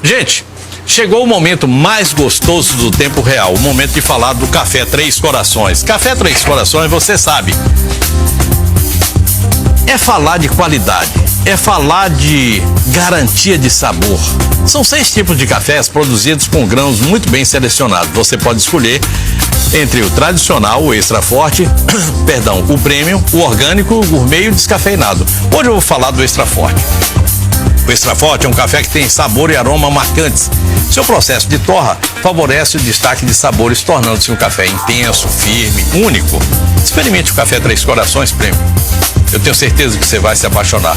Gente, chegou o momento mais gostoso do tempo real, o momento de falar do Café Três Corações. Café Três Corações, você sabe, é falar de qualidade, é falar de garantia de sabor. São 6 tipos de cafés produzidos com grãos muito bem selecionados. Você pode escolher entre o tradicional, o extra forte, perdão, o premium, o orgânico, o gourmet e o descafeinado. Hoje eu vou falar do extra forte. O extra forte é um café que tem sabor e aroma marcantes. Seu processo de torra favorece o destaque de sabores, tornando-se um café intenso, firme, único. Experimente o Café Três Corações Premium. Eu tenho certeza que você vai se apaixonar.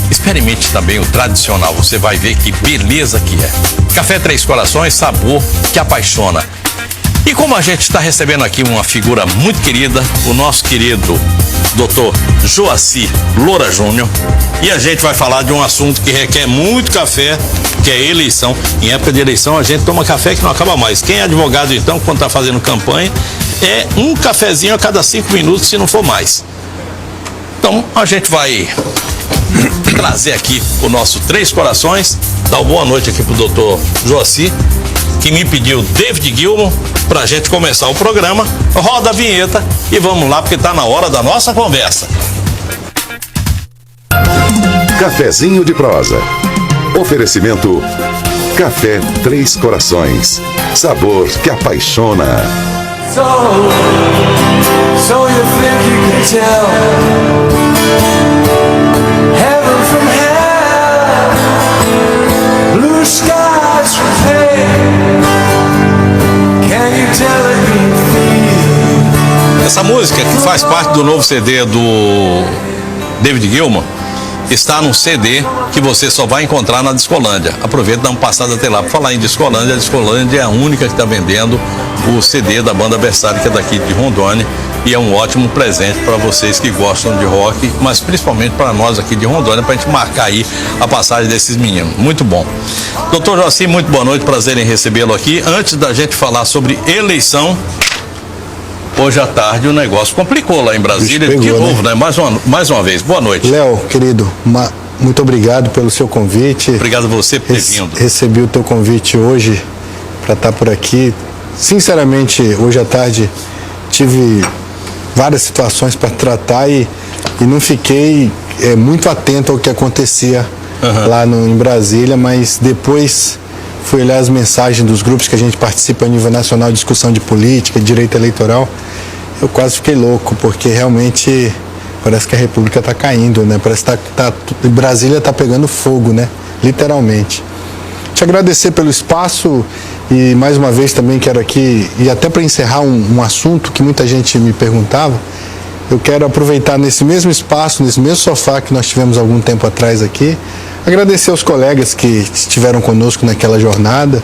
Experimente também o tradicional, você vai ver que beleza que é. Café Três Corações, sabor que apaixona. E como a gente está recebendo aqui uma figura muito querida, o nosso querido Dr. Joacy Loura Júnior, e a gente vai falar de um assunto que requer muito café, que é eleição. Em época de eleição a gente toma café que não acaba mais. Quem é advogado então, quando está fazendo campanha, é um cafezinho a cada 5 minutos, se não for mais. Então a gente vai trazer aqui o nosso Três Corações, dar uma boa noite aqui pro Dr. Joacy, que me pediu David Gilmour pra gente começar o programa. Roda a vinheta e vamos lá, porque tá na hora da nossa conversa. Cafezinho de prosa. Oferecimento Café Três Corações. Sabor que apaixona. So you think you can tell heaven from hell, blue skies from pain. Can you tell it me feel? Essa música, que faz parte do novo CD do David Gilmour, está num CD que você só vai encontrar na Discolândia. Aproveita e dá uma passada até lá. Por falar em Discolândia, a Discolândia é a única que está vendendo o CD da banda Versário, que é daqui de Rondônia, e é um ótimo presente para vocês que gostam de rock, mas principalmente para nós aqui de Rondônia, para a gente marcar aí a passagem desses meninos. Muito bom. Doutor Joacy, muito boa noite, prazer em recebê-lo aqui. Antes da gente falar sobre eleição, hoje à tarde o negócio complicou lá em Brasília, pegou, de novo, né? Mais uma vez. Boa noite. Léo, querido, muito obrigado pelo seu convite. Obrigado a você por ter vindo. Recebi o teu convite hoje para estar por aqui. Sinceramente, hoje à tarde tive várias situações para tratar e não fiquei muito atento ao que acontecia lá em Brasília, mas depois fui olhar as mensagens dos grupos que a gente participa a nível nacional, discussão de política, de direito eleitoral. Eu quase fiquei louco, porque realmente parece que a República está caindo, né? Parece que Brasília está pegando fogo, né? Literalmente. Te agradecer pelo espaço e mais uma vez também quero aqui, e até para encerrar um assunto que muita gente me perguntava, eu quero aproveitar nesse mesmo espaço, nesse mesmo sofá que nós tivemos algum tempo atrás aqui, agradecer aos colegas que estiveram conosco naquela jornada,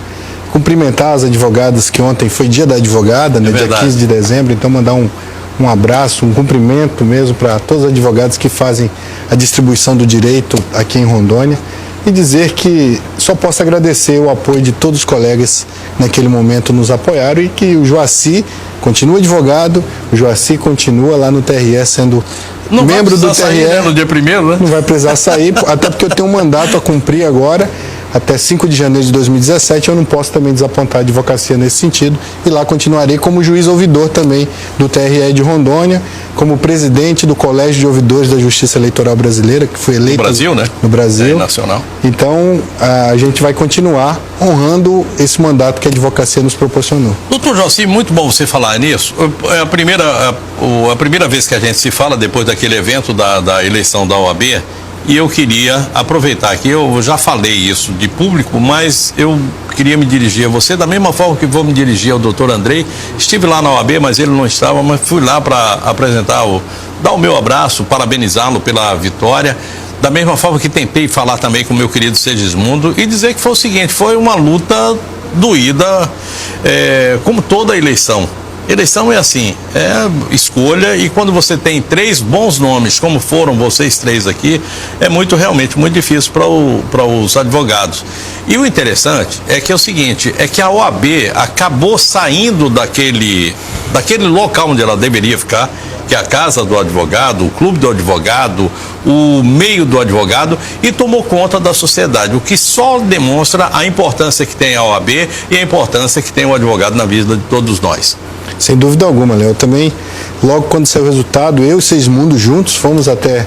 cumprimentar as advogadas, que ontem foi dia da advogada, né, dia 15 de dezembro, então mandar um abraço, um cumprimento mesmo para todos os advogados que fazem a distribuição do direito aqui em Rondônia e dizer que só posso agradecer o apoio de todos os colegas naquele momento nos apoiaram e que o Joacy continua advogado, o Joacy continua lá no TRE sendo membro do TRE. Sair, né, no dia 1º, né? Não vai precisar sair, até porque eu tenho um mandato a cumprir agora, até 5 de janeiro de 2017, eu não posso também desapontar a advocacia nesse sentido, e lá continuarei como juiz ouvidor também do TRE de Rondônia, como presidente do Colégio de Ouvidores da Justiça Eleitoral Brasileira, que foi eleito no Brasil, né? No Brasil. Nacional. Então, a gente vai continuar honrando esse mandato que a advocacia nos proporcionou. Doutor Joacy, muito bom você falar nisso. É a primeira vez que a gente se fala depois daquele evento da eleição da OAB, e eu queria aproveitar aqui, eu já falei isso de público, mas eu queria me dirigir a você da mesma forma que vou me dirigir ao doutor Andrei. Estive lá na OAB, mas ele não estava, mas fui lá para apresentar, dar o meu abraço, parabenizá-lo pela vitória. Da mesma forma que tentei falar também com o meu querido Segismundo e dizer que foi o seguinte, foi uma luta doída, como toda eleição. Eleição é assim, é escolha, e quando você tem 3 bons nomes, como foram vocês 3 aqui, é realmente muito difícil para os advogados. E o interessante é que é o seguinte, é que a OAB acabou saindo daquele local onde ela deveria ficar, que é a casa do advogado, o clube do advogado, o meio do advogado e tomou conta da sociedade, o que só demonstra a importância que tem a OAB e a importância que tem o advogado na vida de todos nós. Sem dúvida alguma, Léo. Também, logo quando saiu o resultado, eu e Seismundo juntos fomos até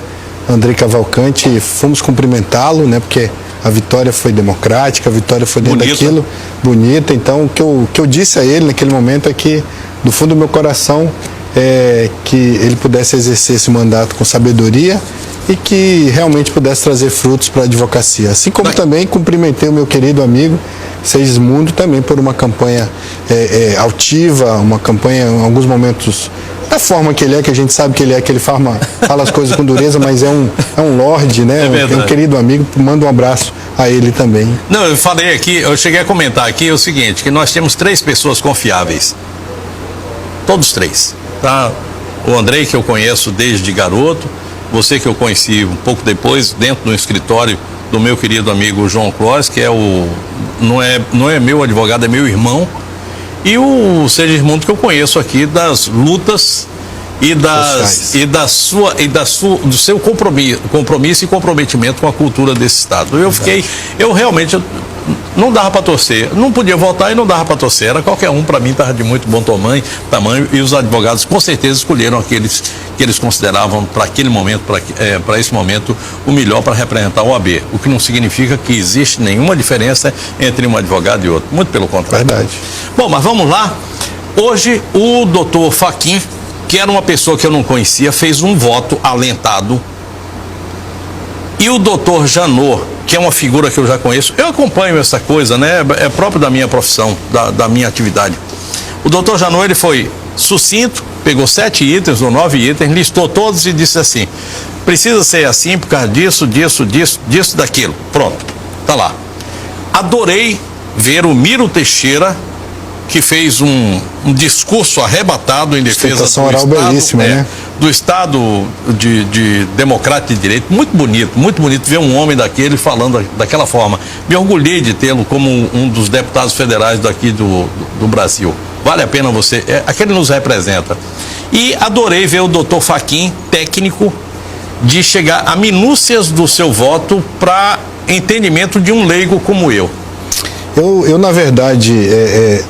Andrei Cavalcante e fomos cumprimentá-lo, né? Porque a vitória foi democrática, a vitória foi dentro daquilo, bonita. Então, o que eu disse a ele naquele momento é que, do fundo do meu coração, que ele pudesse exercer esse mandato com sabedoria e que realmente pudesse trazer frutos para a advocacia. Assim como também cumprimentei o meu querido amigo Seismundo também por uma campanha altiva, uma campanha em alguns momentos da forma que ele é, que a gente sabe que ele é, que ele fala as coisas com dureza, mas é um lorde, né? Um querido amigo, manda um abraço a ele também. Não, eu falei aqui, eu cheguei a comentar aqui o seguinte, que nós temos 3 pessoas confiáveis, todos 3, tá? O Andrei, que eu conheço desde garoto, você que eu conheci um pouco depois, dentro do escritório do meu querido amigo João Clós, que não é meu advogado, é meu irmão, e o Segismundo, que eu conheço aqui das lutas do seu compromisso e comprometimento com a cultura desse estado. Eu realmente não dava para torcer, não podia votar e não dava para torcer, era qualquer um, para mim estava de muito bom tamanho, e os advogados com certeza escolheram aqueles que eles consideravam para aquele momento, para esse momento, o melhor para representar o OAB, o que não significa que existe nenhuma diferença entre um advogado e outro, muito pelo contrário. Verdade. Bom, mas vamos lá. Hoje o doutor Fachin, que era uma pessoa que eu não conhecia, fez um voto alentado, e o doutor Janot, que é uma figura que eu já conheço, eu acompanho essa coisa, né? É próprio da minha profissão, da minha atividade. O doutor Janot, ele foi sucinto, pegou 7 itens ou 9 itens, listou todos e disse assim: precisa ser assim por causa disso, daquilo. Pronto, tá lá. Adorei ver o Miro Teixeira, que fez um discurso arrebatado em defesa do Estado, belíssima, né? do Estado de democrático de direito. Muito bonito ver um homem daquele falando daquela forma. Me orgulhei de tê-lo como um dos deputados federais daqui do Brasil. Vale a pena você... aquele nos representa. E adorei ver o doutor Fachin, técnico, de chegar a minúcias do seu voto para entendimento de um leigo como eu. Eu na verdade,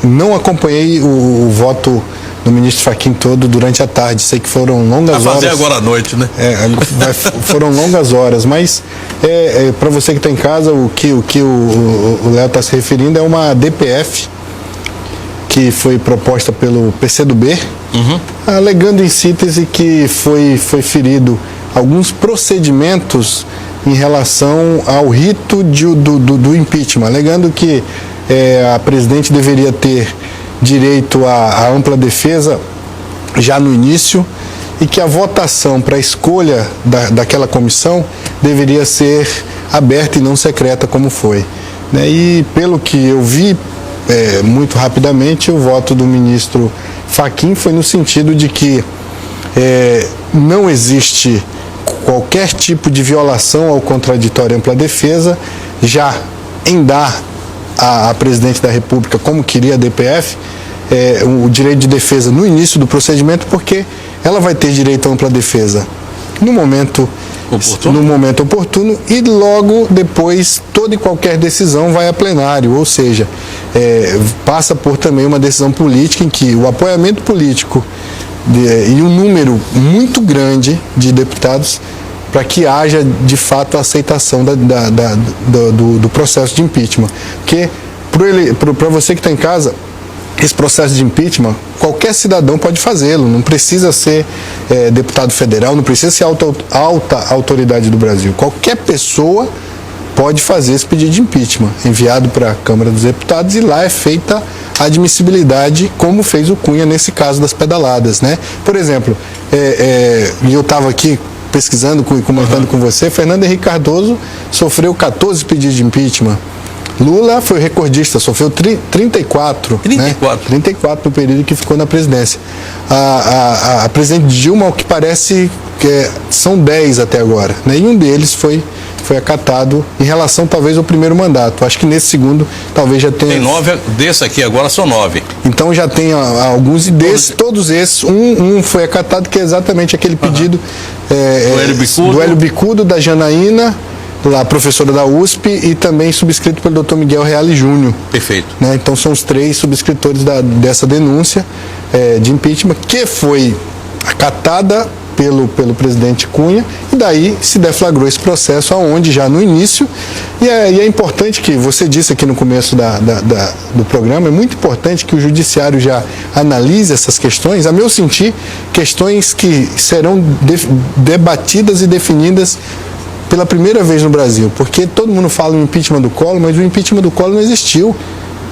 não acompanhei o voto do ministro Fachin todo durante a tarde. Sei que foram longas horas. Vai fazer agora à noite, né? Foram longas horas, mas para você que está em casa, o que o Léo está se referindo é uma DPF que foi proposta pelo PCdoB, alegando em síntese que foi ferido alguns procedimentos em relação ao rito do impeachment, alegando que a presidente deveria ter direito à ampla defesa já no início e que a votação para a escolha daquela comissão deveria ser aberta e não secreta como foi, né? E pelo que eu vi, muito rapidamente, o voto do ministro Fachin foi no sentido de que não existe qualquer tipo de violação ao contraditório ampla defesa, já em dar à presidente da República, como queria a DPF, o direito de defesa no início do procedimento, porque ela vai ter direito à ampla defesa no momento oportuno e logo depois toda e qualquer decisão vai a plenário, ou seja, passa por também uma decisão política em que o apoiamento político e um número muito grande de deputados para que haja de fato a aceitação do processo de impeachment. Porque para você que está em casa, esse processo de impeachment, qualquer cidadão pode fazê-lo, não precisa ser deputado federal, não precisa ser alta autoridade do Brasil. Qualquer pessoa pode fazer esse pedido de impeachment, enviado para a Câmara dos Deputados, e lá é feita a admissibilidade, como fez o Cunha nesse caso das pedaladas, né? Por exemplo, eu estava aqui pesquisando e comentando com você, Fernando Henrique Cardoso sofreu 14 pedidos de impeachment. Lula foi recordista, sofreu 34. 34 no período que ficou na presidência. A presidente Dilma, o que parece, são 10 até agora, né? E um deles foi foi acatado em relação talvez ao primeiro mandato. Acho que nesse segundo talvez já tenha... Tem 9, desse aqui agora são 9. Então já tem alguns, e desses, todos esses, um foi acatado, que é exatamente aquele pedido do Hélio Bicudo, da Janaína, lá, professora da USP, e também subscrito pelo Dr. Miguel Reale Júnior. Perfeito. Né? Então são os 3 subscritores dessa denúncia de impeachment, que foi acatada pelo presidente Cunha, e daí se deflagrou esse processo, aonde já no início, e é importante que você disse aqui no começo do programa, é muito importante que o judiciário já analise essas questões, a meu sentir, questões que serão debatidas e definidas pela primeira vez no Brasil, porque todo mundo fala no impeachment do Collor, mas o impeachment do Collor não existiu.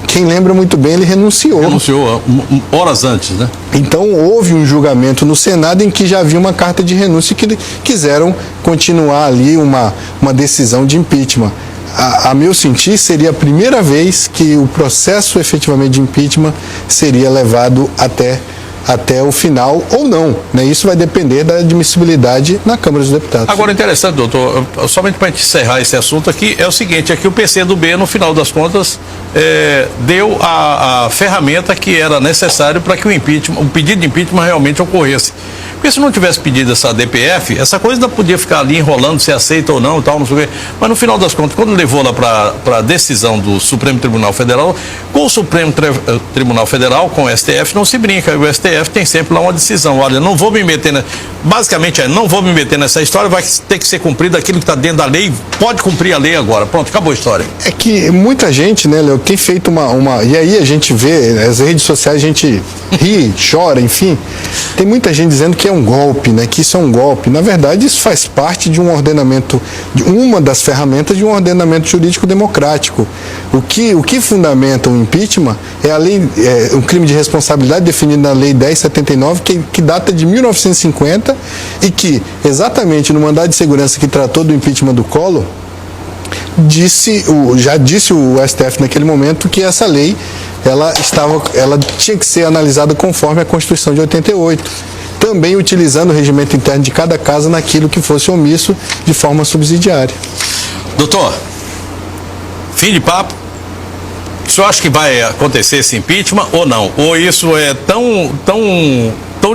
Quem lembra muito bem, ele renunciou. Renunciou horas antes, né? Então houve um julgamento no Senado em que já havia uma carta de renúncia que quiseram continuar ali uma decisão de impeachment. A meu sentir, seria a primeira vez que o processo efetivamente de impeachment seria levado até o final ou não, né? Isso vai depender da admissibilidade na Câmara dos Deputados. Agora, interessante, doutor, somente para a gente encerrar esse assunto aqui, é o seguinte, é que o PCdoB, no final das contas, deu a ferramenta que era necessária para que o pedido de impeachment realmente ocorresse. Porque se não tivesse pedido essa DPF, essa coisa ainda podia ficar ali enrolando, se aceita ou não e tal, não sei o quê. Mas no final das contas, quando levou lá para a decisão do Supremo Tribunal Federal, com o Supremo Tribunal Federal, com o STF, não se brinca. O STF tem sempre lá uma decisão. Olha, não vou me meter, basicamente não vou me meter nessa história, vai ter que ser cumprido aquilo que está dentro da lei, pode cumprir a lei agora. Pronto, acabou a história. É que muita gente, né, Léo, tem feito e aí a gente vê, as redes sociais, a gente ri, chora, enfim, tem muita gente dizendo que é um golpe, né, que isso é um golpe. Na verdade, isso faz parte de um ordenamento, de uma das ferramentas de um ordenamento jurídico democrático. O que fundamenta o impeachment é a lei, um crime de responsabilidade definido na Lei 1079, que data de 1950 e que, exatamente no mandado de segurança que tratou do impeachment do Collor, já disse o STF naquele momento que essa lei ela tinha que ser analisada conforme a Constituição de 88, também utilizando o regimento interno de cada casa naquilo que fosse omisso de forma subsidiária. Doutor, fim de papo. O senhor acha que vai acontecer esse impeachment ou não? Ou isso é tão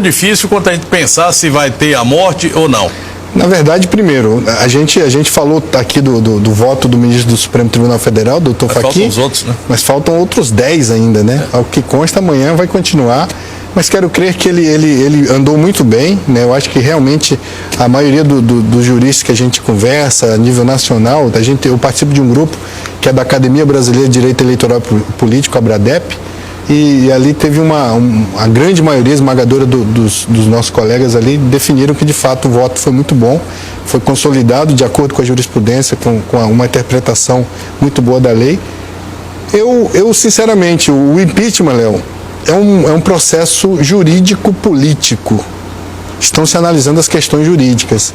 difícil quanto a gente pensar se vai ter a morte ou não? Na verdade, primeiro, a gente falou aqui do voto do ministro do Supremo Tribunal Federal, doutor Fachin. Faltam os outros, né? Mas faltam outros 10 ainda, né? Ao que consta, amanhã vai continuar. Mas quero crer que ele andou muito bem, né? Eu acho que realmente a maioria dos juristas que a gente conversa a nível nacional, eu participo de um grupo que é da Academia Brasileira de Direito Eleitoral Político, a Bradep, e ali teve a grande maioria esmagadora dos nossos colegas ali definiram que de fato o voto foi muito bom, foi consolidado de acordo com a jurisprudência, com uma interpretação muito boa da lei. Eu sinceramente, o impeachment, Léo, é um processo jurídico-político. Estão se analisando as questões jurídicas.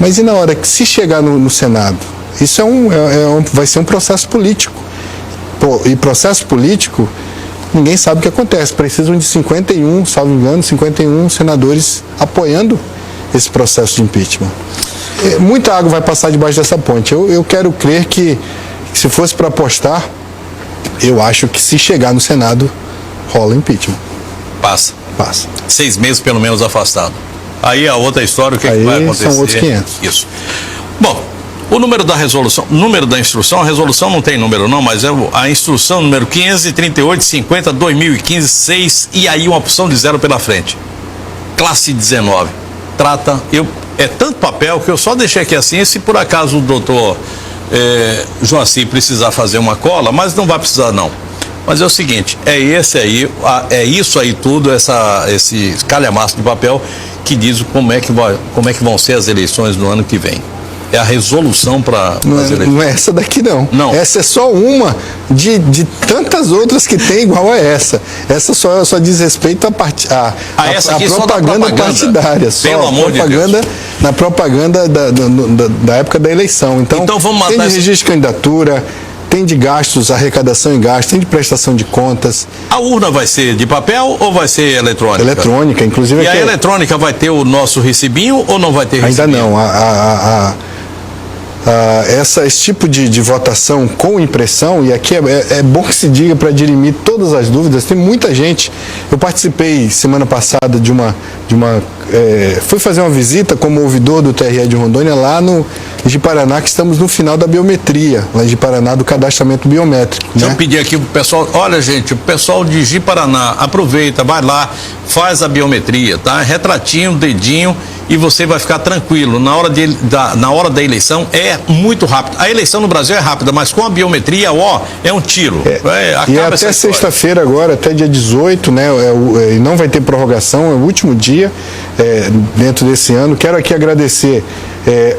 Mas e na hora que se chegar no Senado? Isso vai ser um processo político. E processo político, ninguém sabe o que acontece. Precisam de 51, salvo engano, 51 senadores apoiando esse processo de impeachment. Muita água vai passar debaixo dessa ponte. Eu quero crer que, se fosse para apostar, eu acho que se chegar no Senado, rola impeachment. Passa. 6 meses pelo menos afastado. Aí a outra história, o que vai acontecer? São outros 500. Isso. Bom, o número da resolução, número da instrução, a resolução não tem número não, mas é a instrução número 538/50/2015, 6, e aí uma opção de 0 pela frente. Classe 19. É tanto papel que eu só deixei aqui assim, se por acaso o doutor Joacir precisar fazer uma cola, mas não vai precisar não. Mas é o seguinte, é isso aí tudo, esse calhamaço de papel que diz como é que vão ser as eleições no ano que vem. É a resolução para as eleições. Não é essa daqui não. Essa é só uma de tantas outras que tem igual a essa. Essa só diz respeito à propaganda partidária. Pelo amor de Deus. Na propaganda da época da eleição. Então vamos matar tem de registro de candidatura, tem de gastos, arrecadação e gastos, tem de prestação de contas. A urna vai ser de papel ou vai ser eletrônica? Eletrônica, inclusive. E a eletrônica vai ter o nosso recibinho ou não vai ter recibinho? Ainda não. esse tipo de votação com impressão, e aqui é bom que se diga para dirimir todas as dúvidas, tem muita gente. Eu participei semana passada fui fazer uma visita como ouvidor do TRE de Rondônia lá no Ji-Paraná, que estamos no final da biometria, lá em Ji-Paraná, do cadastramento biométrico. Deixa eu pedir aqui pro pessoal, olha gente, o pessoal de Ji-Paraná, aproveita, vai lá, faz a biometria, tá? Retratinho, dedinho, e você vai ficar tranquilo. Na hora da eleição é muito rápido. A eleição no Brasil é rápida, mas com a biometria, é um tiro. E até sexta-feira agora, até dia 18, né? Não vai ter prorrogação, é o último dia dentro desse ano. Quero aqui agradecer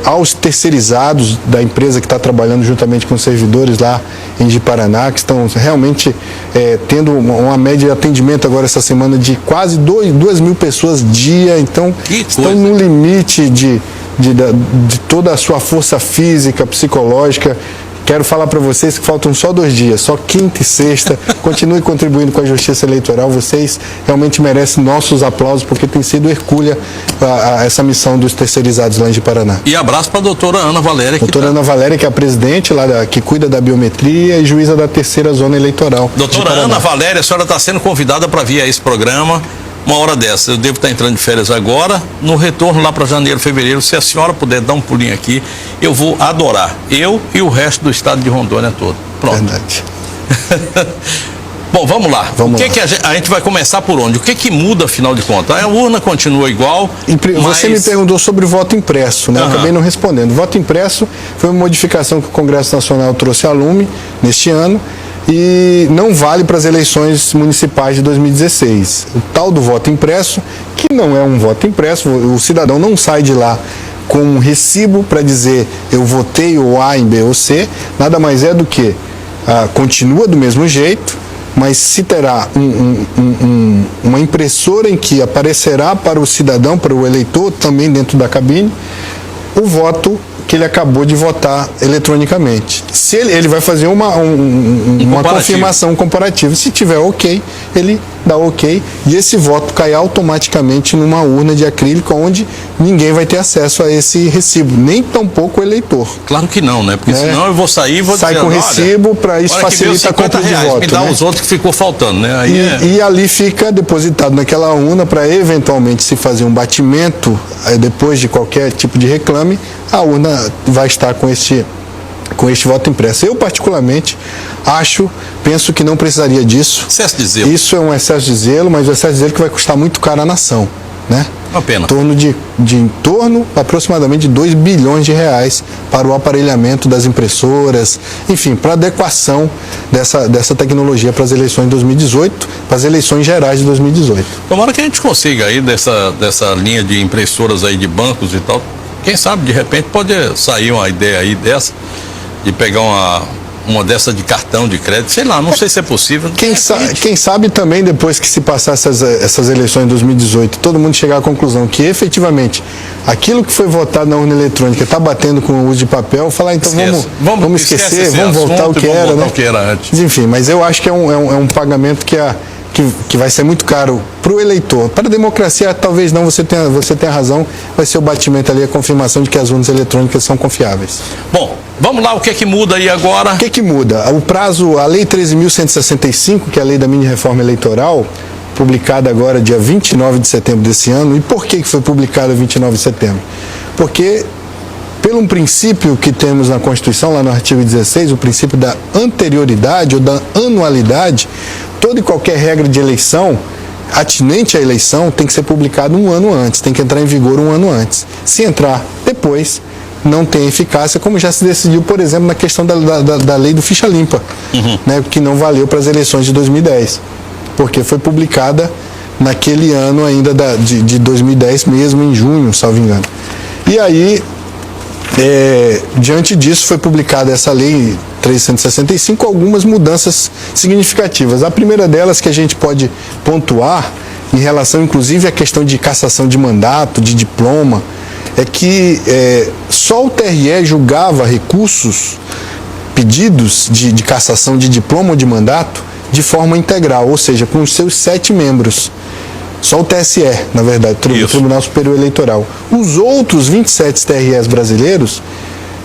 aos terceirizados da empresa que está trabalhando juntamente com os servidores lá em Ji-Paraná, que estão realmente tendo uma média de atendimento agora essa semana de quase 2.000 pessoas dia. Então, estão no limite de toda a sua força física, psicológica. Quero falar para vocês que faltam só 2 dias, só quinta e sexta. Continue contribuindo com a Justiça Eleitoral. Vocês realmente merecem nossos aplausos, porque tem sido hercúlea essa missão dos terceirizados lá em Ji-Paraná. E abraço para a doutora Ana Valéria. Ana Valéria, que é a presidente lá, que cuida da biometria e juíza da 3ª Zona Eleitoral. Doutora Ana Valéria, a senhora está sendo convidada para vir a esse programa. Uma hora dessa, eu devo estar entrando de férias agora, no retorno lá para janeiro, fevereiro, se a senhora puder dar um pulinho aqui, eu vou adorar, eu e o resto do estado de Rondônia todo. Pronto. Verdade. Bom, vamos lá. A gente vai começar por onde? O que muda, afinal de contas? A urna continua igual, Você me perguntou sobre o voto impresso, né? Eu acabei não respondendo. O voto impresso foi uma modificação que o Congresso Nacional trouxe a lume neste ano, e não vale para as eleições municipais de 2016. O tal do voto impresso, que não é um voto impresso, o cidadão não sai de lá com um recibo para dizer eu votei ou A em B ou C, nada mais é do que continua do mesmo jeito, mas se terá uma impressora em que aparecerá para o cidadão, para o eleitor, também dentro da cabine, o voto que ele acabou de votar eletronicamente. Se ele vai fazer uma confirmação comparativa. Se tiver ok, ele dá ok, e esse voto cai automaticamente numa urna de acrílico, onde ninguém vai ter acesso a esse recibo, nem tampouco o eleitor. Claro que não, né? Porque senão eu vou sair e vou dizer, com recibo, para isso facilita a compra de voto. Me dá os outros que ficou faltando, né? E ali fica depositado naquela urna para eventualmente se fazer um batimento, depois de qualquer tipo de reclame, a urna vai estar com este voto impresso. Eu, particularmente, penso que não precisaria disso. Excesso de zelo. Isso é um excesso de zelo, mas um excesso de zelo que vai custar muito caro à nação, né? Uma pena. Em torno aproximadamente de 2 bilhões de reais para o aparelhamento das impressoras, enfim, para adequação dessa tecnologia para as eleições de 2018, para as eleições gerais de 2018. Tomara que a gente consiga aí dessa linha de impressoras aí de bancos e tal. Quem sabe, de repente, pode sair uma ideia aí dessa, de pegar uma dessa de cartão de crédito, sei lá, não sei se é possível. Quem sabe também, depois que se passar essas eleições de 2018, todo mundo chegar à conclusão que, efetivamente, aquilo que foi votado na urna eletrônica está batendo com o uso de papel, falar, então vamos esquecer, vamos voltar ao que era, né? Antes. Enfim, mas eu acho que é um pagamento que vai ser muito caro para o eleitor. Para a democracia, talvez não, você tenha razão, vai ser o batimento ali, a confirmação de que as urnas eletrônicas são confiáveis. Bom, vamos lá, o que é que muda aí agora? O que é que muda? O prazo, a Lei 13.165, que é a lei da mini-reforma eleitoral, publicada agora dia 29 de setembro desse ano. E por que foi publicada 29 de setembro? Porque, pelo princípio que temos na Constituição, lá no artigo 16, o princípio da anterioridade ou da anualidade, toda e qualquer regra de eleição, atinente à eleição, tem que ser publicado 1 ano antes, tem que entrar em vigor 1 ano antes. Se entrar depois, não tem eficácia, como já se decidiu, por exemplo, na questão da lei do ficha limpa, né, que não valeu para as eleições de 2010, porque foi publicada naquele ano ainda de 2010 mesmo, em junho, salvo engano. E aí, diante disso, foi publicada essa lei 1365, algumas mudanças significativas. A primeira delas que a gente pode pontuar, em relação inclusive à questão de cassação de mandato, de diploma, é que só o TRE julgava recursos, pedidos de cassação de diploma ou de mandato, de forma integral, ou seja, com os seus 7 membros. Só o TSE, na verdade, o Tribunal Superior Eleitoral. Os outros 27 TREs brasileiros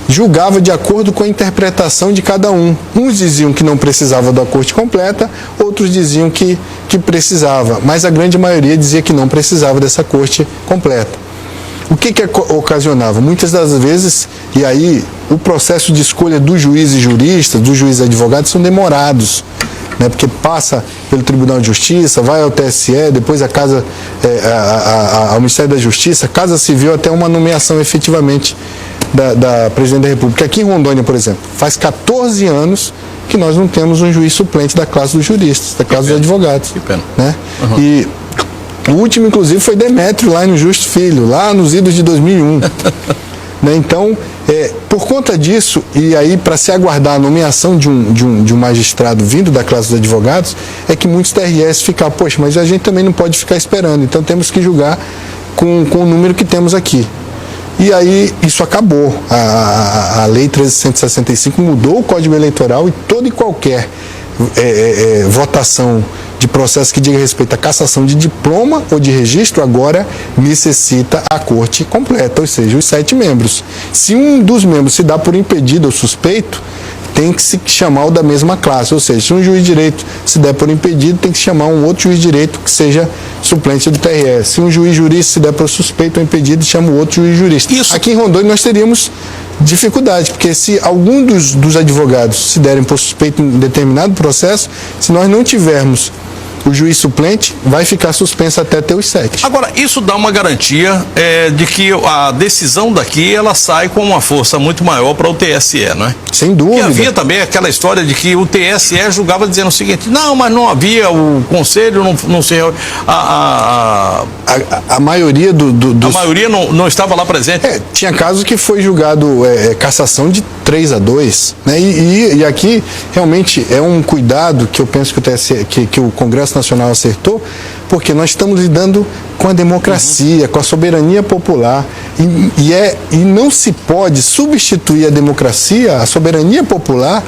julgava de acordo com a interpretação de cada um. Uns diziam que não precisava da corte completa, outros diziam que precisava, mas a grande maioria dizia que não precisava dessa corte completa. O que ocasionava? Muitas das vezes, e aí o processo de escolha dos juízes juristas, dos juízes advogados são demorados, né? Porque passa pelo Tribunal de Justiça, vai ao TSE, depois ao Ministério da Justiça, Casa Civil, até uma nomeação efetivamente da Presidente da República. Aqui em Rondônia, por exemplo, faz 14 anos que nós não temos um juiz suplente da classe dos juristas, da classe dos advogados. Que pena. Né? Uhum. E o último, inclusive, foi Demétrio, lá no Justo Filho, lá nos idos de 2001. Né? Então, por conta disso, e aí para se aguardar a nomeação de um magistrado vindo da classe dos advogados, é que muitos TRS ficam, poxa, mas a gente também não pode ficar esperando, então temos que julgar com o número que temos aqui. E aí isso acabou. A Lei 1365 mudou o Código Eleitoral e toda e qualquer votação de processo que diga respeito à cassação de diploma ou de registro agora necessita a corte completa, ou seja, os 7 membros. Se um dos membros se dá por impedido ou suspeito, tem que se chamar o da mesma classe, ou seja, se um juiz de direito se der por impedido, tem que chamar um outro juiz de direito que seja suplente do TRS. Se um juiz jurista se der por suspeito ou impedido, chama o outro juiz jurista. Isso. Aqui em Rondônia nós teríamos dificuldade, porque se algum dos advogados se derem por suspeito em determinado processo, se nós não tivermos o juiz suplente, vai ficar suspenso até ter os 7. Agora, isso dá uma garantia de que a decisão daqui, ela sai com uma força muito maior para o TSE, não é? Sem dúvida. E havia também aquela história de que o TSE julgava dizendo o seguinte, não, mas não havia, o conselho não se... A maioria A maioria não estava lá presente. Tinha casos que foi julgado cassação de 3-2, né? E aqui realmente é um cuidado que eu penso que o TSE, que o Congresso Nacional acertou, porque nós estamos lidando com a democracia, com a soberania popular, e não se pode substituir a democracia, a soberania popular,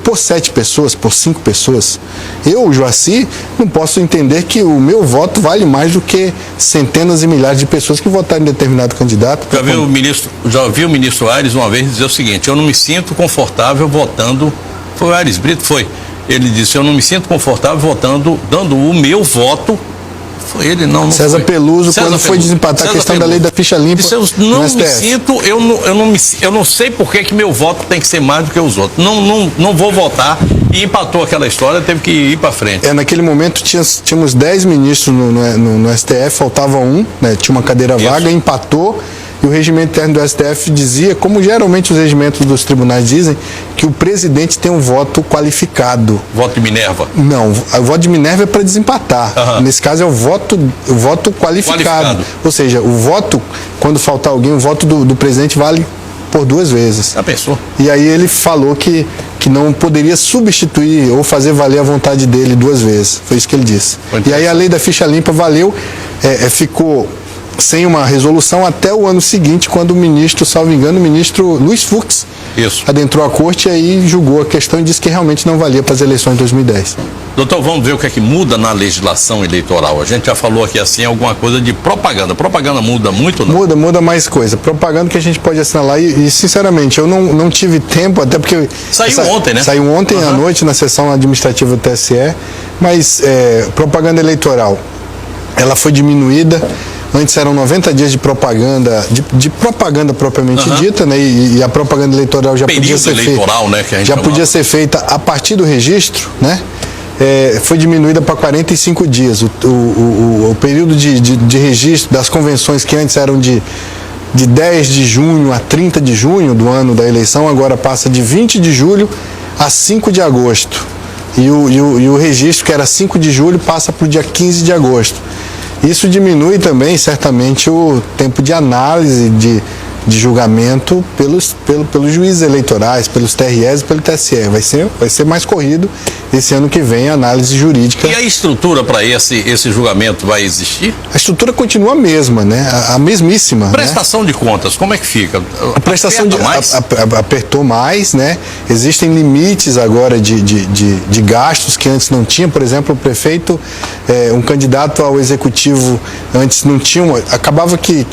por 7 pessoas, por 5 pessoas. Eu, Joaci, não posso entender que o meu voto vale mais do que centenas e milhares de pessoas que votaram em determinado candidato. Já vi o ministro Aires uma vez dizer o seguinte, eu não me sinto confortável votando, foi o Aires Brito, foi. Ele disse, eu não me sinto confortável votando, dando o meu voto. Foi ele, não César foi. Peluso, quando foi desempatar a questão da lei da ficha limpa. Disse, eu não me sinto, eu não sei por que meu voto tem que ser mais do que os outros. Não vou votar. E empatou aquela história, teve que ir para frente. Naquele momento tínhamos 10 ministros no STF, faltava um, né, tinha uma cadeira vaga, empatou. E o regimento interno do STF dizia, como geralmente os regimentos dos tribunais dizem, que o presidente tem um voto qualificado. Voto de Minerva? Não, o voto de Minerva é para desempatar. Nesse caso é o voto qualificado. Ou seja, o voto, quando faltar alguém, o voto do presidente vale por 2 vezes. Já pensou? E aí ele falou que não poderia substituir ou fazer valer a vontade dele 2 vezes. Foi isso que ele disse. E aí a lei da ficha limpa valeu, ficou sem uma resolução até o ano seguinte, quando o ministro, salvo engano, o ministro Luiz Fux adentrou a corte e aí julgou a questão e disse que realmente não valia para as eleições de 2010. Doutor, vamos ver o que é que muda na legislação eleitoral. A gente já falou aqui assim alguma coisa de propaganda. Propaganda muda muito, não? Muda mais coisa. Propaganda que a gente pode assinalar e sinceramente, eu não tive tempo, até porque... Saiu ontem, né? Saiu ontem à noite na sessão administrativa do TSE, mas propaganda eleitoral, ela foi diminuída. Antes eram 90 dias de propaganda, de propaganda propriamente dita, né? E a propaganda eleitoral já podia ser feita. Né, que a gente já podia ser feita a partir do registro, né? Foi diminuída para 45 dias. O período de registro das convenções que antes eram de 10 de junho a 30 de junho do ano da eleição, agora passa de 20 de julho a 5 de agosto. E o registro, que era 5 de julho, passa para o dia 15 de agosto. Isso diminui também, certamente, o tempo de análise de julgamento pelos juízes eleitorais, pelos TREs e pelo TSE. Vai ser mais corrido esse ano que vem a análise jurídica. E a estrutura para esse julgamento vai existir? A estrutura continua a mesma, né? A mesmíssima. Prestação de contas, como é que fica? A prestação apertou mais, né? Existem limites agora de gastos que antes não tinha. Por exemplo, o prefeito, um candidato ao executivo antes não tinha, acabava que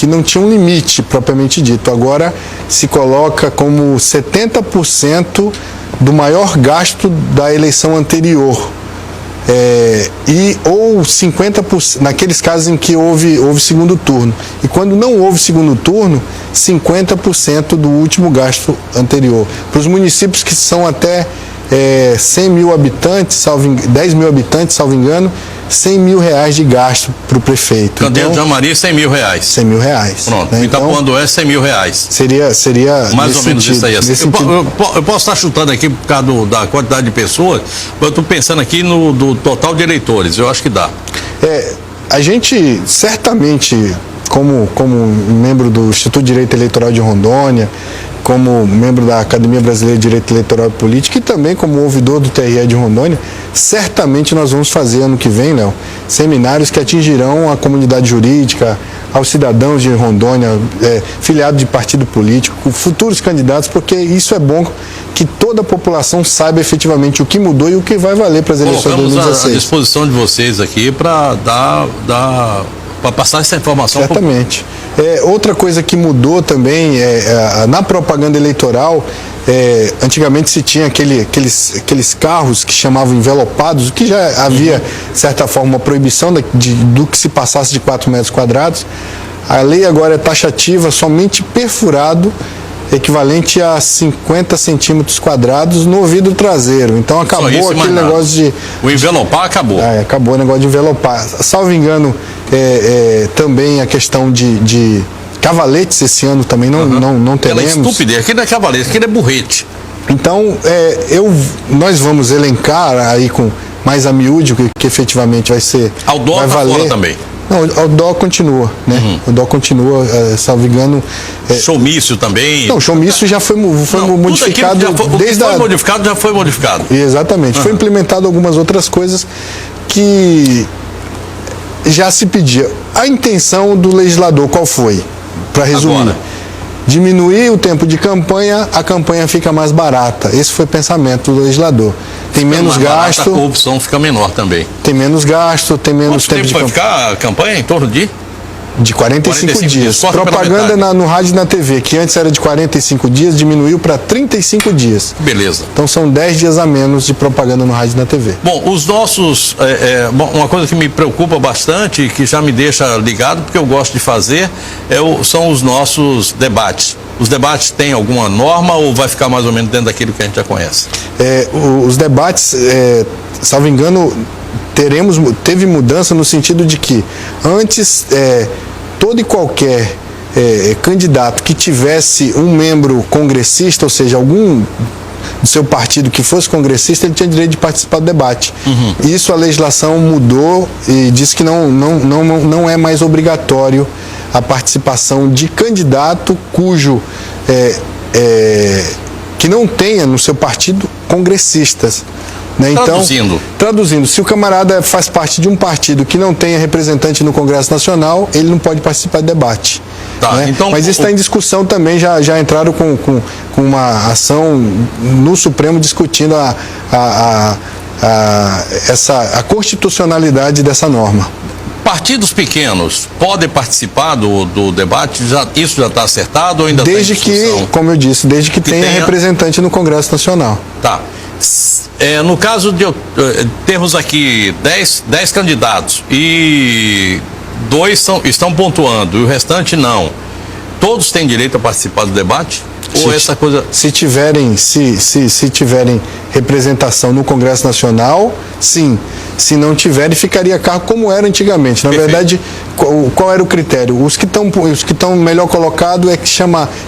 não tinha um limite propriamente propriamente dito. Agora se coloca como 70% do maior gasto da eleição anterior. Ou 50% naqueles casos em que houve segundo turno. E quando não houve segundo turno, 50% do último gasto anterior. Para os municípios que são até 100 mil habitantes, 10 mil habitantes, salvo engano, 100 mil reais de gasto para o prefeito. Candeia de Amaria, 100 mil reais. 100 mil reais. Pronto, né? Itapuã-do-Oeste, 100 mil reais. Seria mais ou menos sentido, isso aí. Eu posso estar chutando aqui por causa da quantidade de pessoas, mas eu estou pensando aqui do total de eleitores, eu acho que dá. A gente, certamente, como membro do Instituto de Direito Eleitoral de Rondônia, como membro da Academia Brasileira de Direito Eleitoral e Política e também como ouvidor do TRE de Rondônia, certamente nós vamos fazer ano que vem, Léo, seminários que atingirão a comunidade jurídica, aos cidadãos de Rondônia, filiados de partido político, futuros candidatos, porque isso é bom que toda a população saiba efetivamente o que mudou e o que vai valer para as eleições de 2016. Colocamos à disposição de vocês aqui para para passar essa informação. Certamente. Outra coisa que mudou também, na propaganda eleitoral, antigamente se tinha aqueles carros que chamavam envelopados, que já havia, de certa forma, uma proibição do que se passasse de 4 metros quadrados. A lei agora é taxativa, somente perfurado, equivalente a 50 centímetros quadrados no vidro traseiro. Então acabou aquele negócio de... O envelopar acabou. Acabou o negócio de envelopar. Salvo engano, também a questão de cavaletes esse ano também não teremos. Aquela estupidez, aquele não é cavalete, aquele é burrete. Então, nós vamos elencar aí com mais a miúde o que efetivamente vai ser. Ao dó vai valer. Fora também. Não, o dó continua, né? O dó continua, salvo engano. Showmício também. Não, showmício já foi modificado. Já foi modificado. Exatamente. Foi implementado algumas outras coisas que já se pedia. A intenção do legislador qual foi? Para resumir. Agora, diminuir o tempo de campanha, a campanha fica mais barata. Esse foi o pensamento do legislador. Tem menos gasto. A corrupção fica menor também. Tem menos gasto, tem menos tempo de campanha. Vai ficar a campanha em torno de 45 dias. Propaganda no rádio e na TV, que antes era de 45 dias, diminuiu para 35 dias. Beleza. Então são 10 dias a menos de propaganda no rádio e na TV. Bom, os nossos... uma coisa que me preocupa bastante, que já me deixa ligado, porque eu gosto de fazer, são os nossos debates. Os debates têm alguma norma ou vai ficar mais ou menos dentro daquilo que a gente já conhece? Os debates, salvo engano, teve mudança no sentido de que antes todo e qualquer candidato que tivesse um membro congressista, ou seja, algum do seu partido que fosse congressista, ele tinha direito de participar do debate. Isso a legislação mudou e disse que não é mais obrigatório a participação de candidato que não tenha no seu partido congressistas. Né? Traduzindo, se o camarada faz parte de um partido que não tenha representante no Congresso Nacional, ele não pode participar do debate. Né? Então, mas isso está em discussão também, já entraram com uma ação no Supremo discutindo a constitucionalidade dessa norma. Partidos pequenos podem participar do debate? Isso já está acertado ou ainda está em discussão? Como eu disse, desde que tenha representante no Congresso Nacional. Tá. No caso de termos aqui 10 candidatos e 2 estão pontuando e o restante não, todos têm direito a participar do debate? Ou essa coisa... Se tiverem representação no Congresso Nacional, sim. Se não tiverem, ficaria a cargo como era antigamente. Na verdade, qual era o critério? Os que estão melhor colocados é que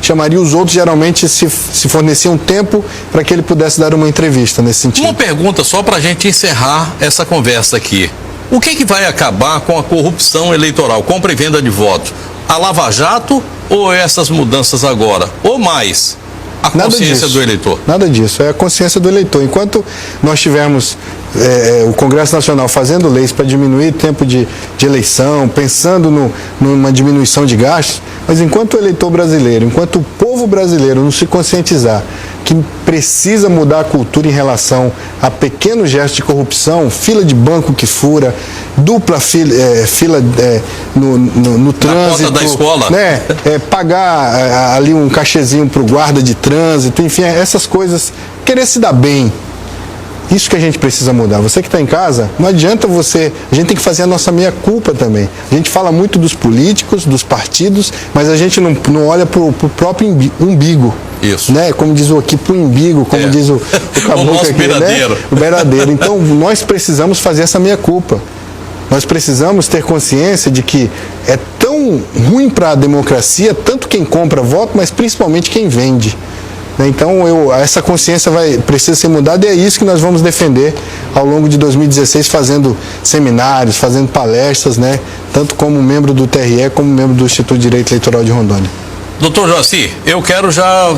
chamaria os outros, geralmente se forneciam tempo para que ele pudesse dar uma entrevista nesse sentido. Uma pergunta só para a gente encerrar essa conversa aqui. O que vai acabar com a corrupção eleitoral, compra e venda de votos? A Lava Jato ou essas mudanças agora? Ou mais? A consciência do eleitor? Nada disso, é a consciência do eleitor. Enquanto nós tivermos o Congresso Nacional fazendo leis para diminuir o tempo de eleição, pensando numa diminuição de gastos, mas enquanto o eleitor brasileiro, enquanto o povo brasileiro não se conscientizar que precisa mudar a cultura em relação a pequenos gestos de corrupção, fila de banco que fura, dupla fila no trânsito. Na porta da escola. Né? Pagar ali um cachezinho para o guarda de trânsito, enfim, essas coisas, querer se dar bem. Isso que a gente precisa mudar. Você que está em casa, não adianta a gente tem que fazer a nossa meia-culpa também. A gente fala muito dos políticos, dos partidos, mas a gente não olha para o próprio umbigo. Isso. Né? Como diz o aqui, para o umbigo, como diz o caboclo nosso aqui, beiradeiro. né? O beiradeiro. Então, nós precisamos fazer essa meia-culpa. Nós precisamos ter consciência de que é tão ruim para a democracia, tanto quem compra voto, mas principalmente quem vende. Então, essa consciência precisa ser mudada e é isso que nós vamos defender ao longo de 2016, fazendo seminários, fazendo palestras, né? Tanto como membro do TRE, como membro do Instituto de Direito Eleitoral de Rondônia. Doutor Joaci, eu quero já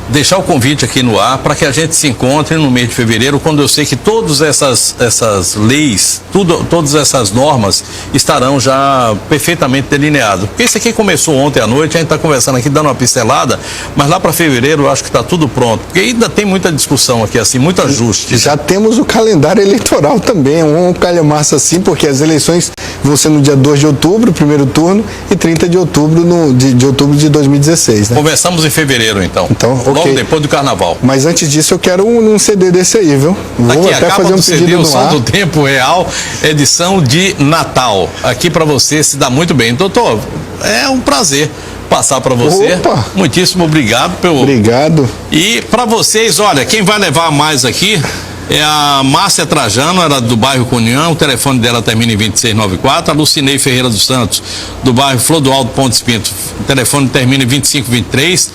deixar o convite aqui no ar para que a gente se encontre no mês de fevereiro, quando eu sei que todas essas leis, todas essas normas estarão já perfeitamente delineadas. Porque isso aqui começou ontem à noite, a gente está conversando aqui, dando uma pincelada, mas lá para fevereiro eu acho que está tudo pronto. Porque ainda tem muita discussão aqui, assim, muito ajuste. Já temos o calendário eleitoral também, um calhamaço assim, porque as eleições vão ser no dia 2 de outubro, primeiro turno, e 30 de outubro, de outubro de 2016. Né? Conversamos em fevereiro, então. Ok. Logo depois do carnaval. Mas antes disso eu quero um CD desse aí, viu? Vou aqui, até a capa fazer um do CD, pedido o no Som ar. do Tempo Real, edição de Natal. Aqui para você se dá muito bem. Doutor, é um prazer passar para você. Opa! Muitíssimo obrigado. Obrigado. E para vocês, olha, quem vai levar mais aqui é a Márcia Trajano, ela é do bairro Cunhão, o telefone dela termina em 2694. A Lucinei Ferreira dos Santos, do bairro Flor do Alto Pontes Pinto, o telefone termina em 2523.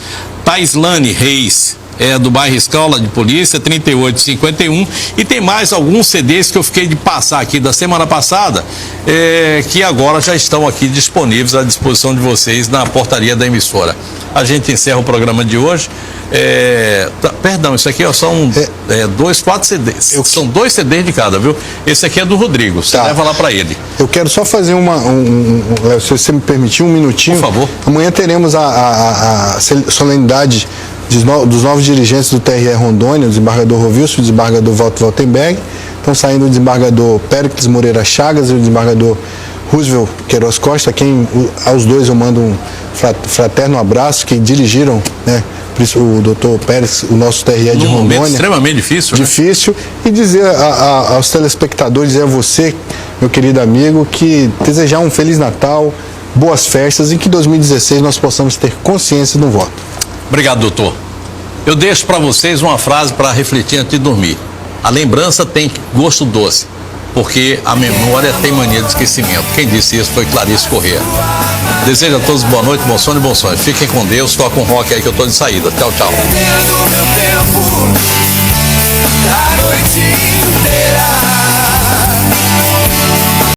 Taislane Reis, do bairro Escola de Polícia, 3851. E tem mais alguns CDs que eu fiquei de passar aqui da semana passada, que agora já estão aqui disponíveis à disposição de vocês na portaria da emissora. A gente encerra o programa de hoje. Perdão, isso aqui são 4 CDs. São 2 CDs de cada, viu? Esse aqui é do Rodrigo, você leva lá para ele. Eu quero só fazer se você me permitir, um minutinho. Por favor. Amanhã teremos a solenidade dos novos dirigentes do TRE Rondônia, o desembargador Rovilson e o desembargador Walter Waltenberg. Estão saindo o desembargador Péricles Moreira Chagas e o desembargador Roosevelt Queiroz Costa, aos dois eu mando um fraterno abraço, que dirigiram, né? Por isso o doutor Pérez, o nosso TRE de Rondônia. Momento extremamente difícil, Difícil. Né? E dizer aos telespectadores, dizer a você, meu querido amigo, que desejar um Feliz Natal, boas festas e que em 2016 nós possamos ter consciência no voto. Obrigado, doutor. Eu deixo para vocês uma frase para refletir antes de dormir. A lembrança tem gosto doce, porque a memória tem mania de esquecimento. Quem disse isso foi Clarice Corrêa. Desejo a todos boa noite, bom sono e bom sonho. Fiquem com Deus, toca um rock aí que eu tô de saída. Tchau, tchau. Perdendo meu tempo a noite inteira.